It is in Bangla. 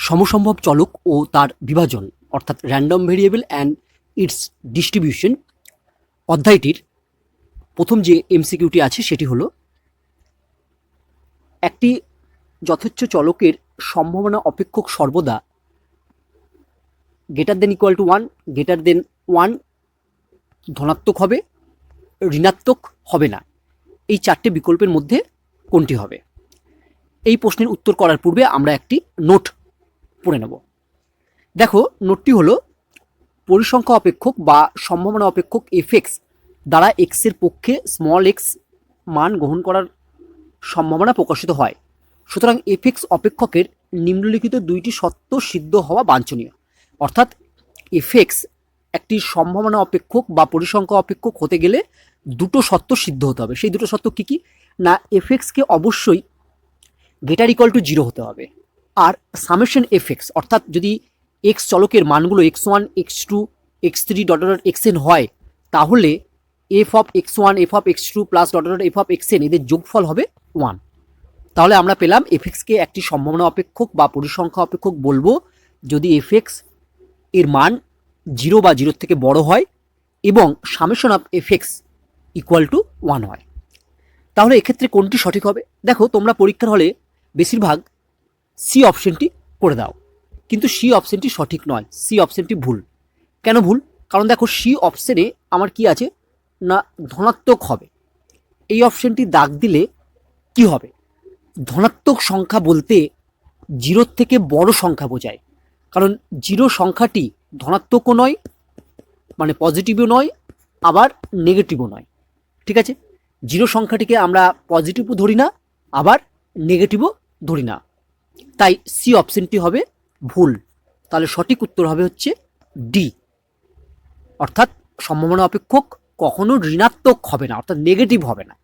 সমসম্ভব চলক ও তার বিভাজন অর্থাৎ random variable and its distribution অধ্যায়টির প্রথম যে এমসিকিউটি আছে সেটি হলো, একটি যথেচ্ছ চলকের সম্ভাবনা অপেক্ষক সর্বদা greater than equal to 1, greater than 1, ধনাত্মক হবে, ঋণাত্মক হবে না। এই চারটে বিকল্পের মধ্যে কোনটি হবে? এই প্রশ্নের উত্তর করার পূর্বে আমরা একটি নোট পড়ে নেব। দেখো, নোটটি হলো, পরিসংখ্যা অপেক্ষক বা সম্ভাবনা অপেক্ষক এফএক্স দ্বারা এক্সের পক্ষে স্মল এক্স মান গ্রহণ করার সম্ভাবনা প্রকাশিত হয়। সুতরাং এফএক্স অপেক্ষকের নিম্নলিখিত দুইটি সত্য সিদ্ধ হওয়া বাঞ্ছনীয়। অর্থাৎ এফএক্স একটি সম্ভাবনা অপেক্ষক বা পরিসংখ্যা অপেক্ষক হতে গেলে দুটো সত্য সিদ্ধ হতে হবে। সেই দুটো সত্য কী কী? না, এফএক্সকে অবশ্যই গ্রেটার ইকুয়াল টু 0 হতে হবে। আর সামেশন এফএক্স অর্থাৎ যদি এক্স চলকের মানগুলো x1, x2, x3 dot dot xn হয়, তাহলে F of x1, F of x2 plus dot dot F of xn এদের যোগফল হবে 1। তাহলে আমরা পেলাম এফএক্সকে একটি সম্ভাবনা অপেক্ষক বা পরিসংখ্যা অপেক্ষক বলবো যদি এফএক্স এর মান 0 বা 0 থেকে বড় হয় এবং summation of FX equal to 1 হয়। তাহলে এক্ষেত্রে কোনটি সঠিক হবে? দেখো, তোমরা পরীক্ষার হলে বেশিরভাগ সি অপশনটি করে দাও, কিন্তু সি অপশনটি সঠিক নয়, সি অপশনটি ভুল। কেন ভুল? কারণ দেখো, সি অপশনে আমার কি আছে না, ধনাত্মক হবে। এই অপশনটি দাগ দিলে কি হবে? ধনাত্মক সংখ্যা বলতে 0 থেকে বড় সংখ্যা বোঝায়, কারণ 0 সংখ্যাটি ধনাত্মকও নয়, মানে পজিটিভও নয়, আবার নেগেটিভও নয়। ঠিক আছে, 0 সংখ্যাটিকে আমরা পজিটিভও ধরি না, আবার নেগেটিভও ধরি না। তাই সি অপশনটি হবে ভুল। তাহলে সঠিক উত্তর হবে হচ্ছে ডি, অর্থাৎ সম্ভাবনা অপেক্ষক কখনো ঋণাত্মক হবে না, অর্থাৎ নেগেটিভ হবে না।